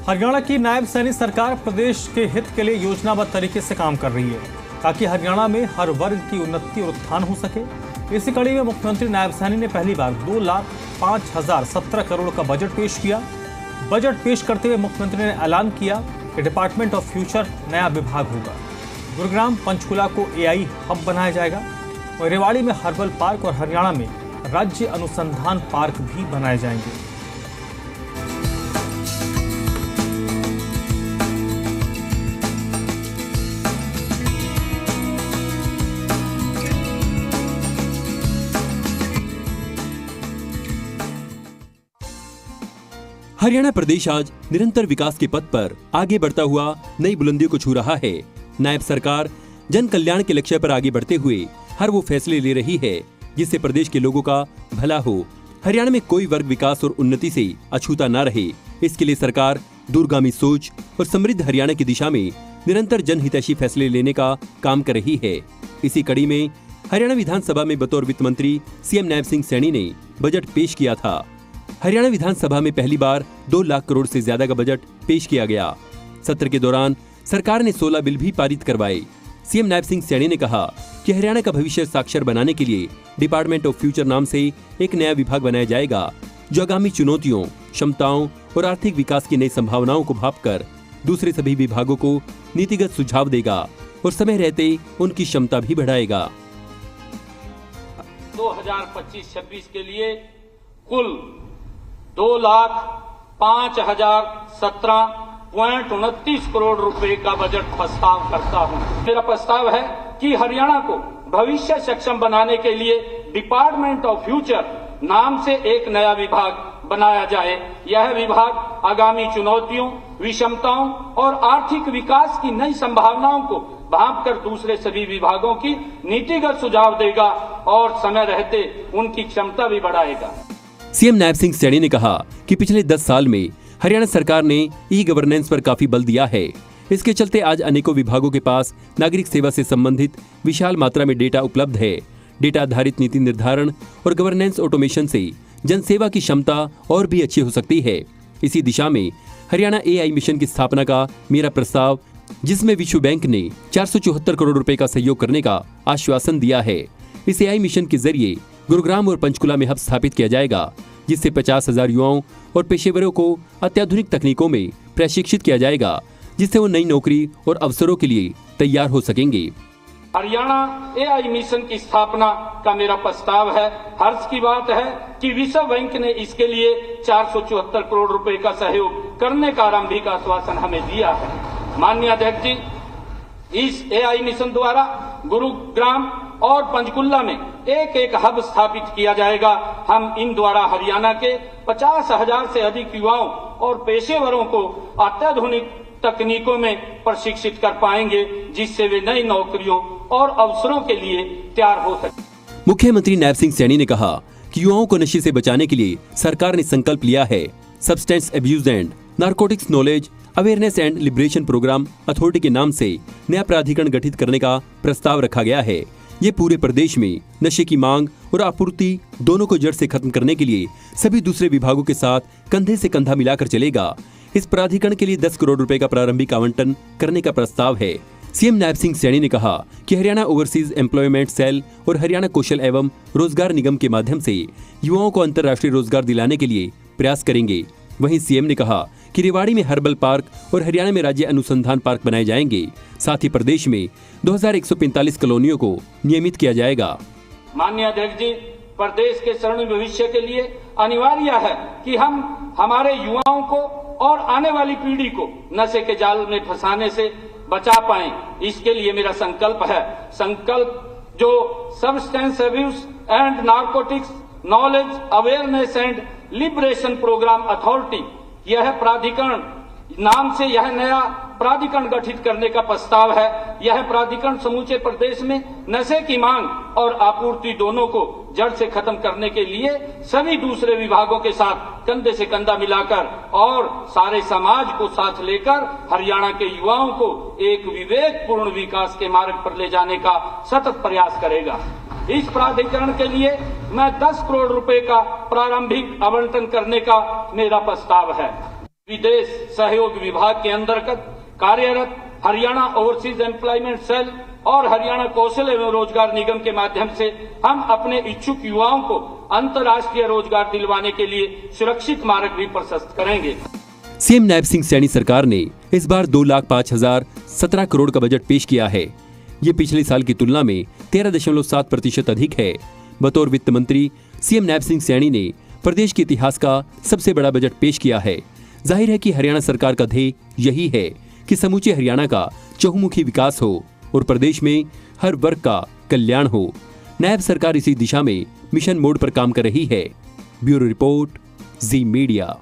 हरियाणा की नायब सैनी सरकार प्रदेश के हित के लिए योजनाबद्ध तरीके से काम कर रही है ताकि हरियाणा में हर वर्ग की उन्नति और उत्थान हो सके। इसी कड़ी में मुख्यमंत्री नायब सैनी ने पहली बार 2,05,017 करोड़ का बजट पेश किया। बजट पेश करते हुए मुख्यमंत्री ने ऐलान किया कि डिपार्टमेंट ऑफ फ्यूचर नया विभाग होगा। गुरुग्राम पंचकुला को AI हब बनाया जाएगा और रेवाड़ी में हर्बल पार्क और हरियाणा में राज्य अनुसंधान पार्क भी बनाए जाएंगे। हरियाणा प्रदेश आज निरंतर विकास के पथ पर आगे बढ़ता हुआ नई बुलंदियों को छू रहा है। नायब सरकार जन कल्याण के लक्ष्य पर आगे बढ़ते हुए हर वो फैसले ले रही है जिससे प्रदेश के लोगों का भला हो। हरियाणा में कोई वर्ग विकास और उन्नति से अछूता न रहे, इसके लिए सरकार दूरगामी सोच और समृद्ध हरियाणा की दिशा में निरंतर जनहितैषी फैसले लेने का काम कर रही है। इसी कड़ी में हरियाणा विधानसभा में बतौर वित्त मंत्री CM नायब सिंह सैनी ने बजट पेश किया था। हरियाणा विधानसभा में पहली बार 2 लाख करोड़ से ज्यादा का बजट पेश किया गया। सत्र के दौरान सरकार ने 16 बिल भी पारित करवाए। CM नायब सिंह सैनी ने कहा कि हरियाणा का भविष्य साक्षर बनाने के लिए डिपार्टमेंट ऑफ फ्यूचर नाम से एक नया विभाग बनाया जाएगा जो आगामी चुनौतियों, क्षमताओं और आर्थिक विकास की नई संभावनाओं को भांपकर दूसरे सभी विभागों को नीतिगत सुझाव देगा और समय रहते उनकी क्षमता भी बढ़ाएगा। 2025-26 के लिए कुल 2,05,017.29 करोड़ रुपए का बजट प्रस्ताव करता हूं। मेरा प्रस्ताव है कि हरियाणा को भविष्य सक्षम बनाने के लिए डिपार्टमेंट ऑफ फ्यूचर नाम से एक नया विभाग बनाया जाए। यह विभाग आगामी चुनौतियों, विषमताओं और आर्थिक विकास की नई संभावनाओं को भांपकर दूसरे सभी विभागों की नीतिगत सुझाव देगा और समय रहते उनकी क्षमता भी बढ़ाएगा। CM नायब सिंह सैनी ने कहा कि पिछले 10 साल में हरियाणा सरकार ने ई-गवर्नेंस पर काफी बल दिया है। इसके चलते आज अनेकों विभागों के पास नागरिक सेवा से संबंधित विशाल मात्रा में डेटा उपलब्ध है। डेटा आधारित नीति निर्धारण और गवर्नेंस ऑटोमेशन से जनसेवा की क्षमता और भी अच्छी हो सकती है। इसी दिशा में हरियाणा AI मिशन की स्थापना का मेरा प्रस्ताव, जिसमें विश्व बैंक ने 474 करोड़ रुपए का सहयोग करने का आश्वासन दिया है। इस AI मिशन के जरिए गुरुग्राम और पंचकुला में हब स्थापित किया जाएगा, जिससे 50,000 युवाओं और पेशेवरों को अत्याधुनिक तकनीकों में प्रशिक्षित किया जाएगा, जिससे वो नई नौकरी और अवसरों के लिए तैयार हो सकेंगे। हरियाणा AI मिशन की स्थापना का मेरा प्रस्ताव है। हर्ष की बात है कि विश्व बैंक ने इसके लिए 474 करोड़ रुपए का सहयोग करने का आरंभिक आश्वासन हमें दिया है। माननीय अध्यक्ष जी, इस AI मिशन द्वारा गुरुग्राम और पंचकुला में एक हब स्थापित किया जाएगा। हम इन द्वारा हरियाणा के 50,000 से अधिक युवाओं और पेशेवरों को अत्याधुनिक तकनीकों में प्रशिक्षित कर पाएंगे, जिससे वे नई नौकरियों और अवसरों के लिए तैयार हो सके। मुख्यमंत्री नायब सिंह सैनी ने कहा कि युवाओं को नशे से बचाने के लिए सरकार ने संकल्प लिया है। Substance abuse and narcotics knowledge awareness and liberation programme authority के नाम से नया प्राधिकरण गठित करने का प्रस्ताव रखा गया है। ये पूरे प्रदेश में नशे की मांग और आपूर्ति दोनों को जड़ से खत्म करने के लिए सभी दूसरे विभागों के साथ कंधे से कंधा मिलाकर चलेगा। इस प्राधिकरण के लिए 10 करोड़ रुपए का प्रारंभिक आवंटन करने का प्रस्ताव है। CM नायब सिंह सैनी ने कहा कि हरियाणा ओवरसीज एम्प्लॉयमेंट सेल और हरियाणा कौशल एवं रोजगार निगम के माध्यम से युवाओं को अंतर्राष्ट्रीय रोजगार दिलाने के लिए प्रयास करेंगे। वहीं CM ने कहा कि रेवाड़ी में हर्बल पार्क और हरियाणा में राज्य अनुसंधान पार्क बनाए जाएंगे। साथ ही प्रदेश में 2145 कॉलोनियों को नियमित किया जाएगा। माननीय अध्यक्ष जी, प्रदेश के स्वर्णिम भविष्य के लिए अनिवार्य है कि हम हमारे युवाओं को और आने वाली पीढ़ी को नशे के जाल में फंसाने से बचा पाएं। इसके लिए मेरा संकल्प जो substance abuse and narcotics knowledge awareness and liberation programme authority, यह प्राधिकरण नाम से यह नया प्राधिकरण गठित करने का प्रस्ताव है। यह प्राधिकरण समूचे प्रदेश में नशे की मांग और आपूर्ति दोनों को जड़ से खत्म करने के लिए सभी दूसरे विभागों के साथ कंधे से कंधा मिलाकर और सारे समाज को साथ लेकर हरियाणा के युवाओं को एक विवेकपूर्ण विकास के मार्ग पर ले जाने का सतत प्रयास करेगा। इस प्राधिकरण के लिए मैं 10 करोड़ रुपए का प्रारंभिक आवंटन करने का मेरा प्रस्ताव है। विदेश सहयोग विभाग के अंतर्गत कार्यरत हरियाणा ओवरसीज एम्प्लॉयमेंट सेल और हरियाणा कौशल एवं रोजगार निगम के माध्यम से हम अपने इच्छुक युवाओं को अंतर्राष्ट्रीय रोजगार दिलवाने के लिए सुरक्षित मार्ग भी प्रशस्त करेंगे। सीएम नायब सिंह सैनी सरकार ने इस बार 2,05,017 करोड़ का बजट पेश किया है। ये पिछले साल की तुलना में 13.7% अधिक है। बतौर वित्त मंत्री सीएम नायब सिंह सैनी ने प्रदेश के इतिहास का सबसे बड़ा बजट पेश किया है। जाहिर है कि हरियाणा सरकार का ध्येय यही है कि समूचे हरियाणा का चहुमुखी विकास हो और प्रदेश में हर वर्ग का कल्याण हो। नायब सरकार इसी दिशा में मिशन मोड पर काम कर रही है। ब्यूरो रिपोर्ट, जी मीडिया।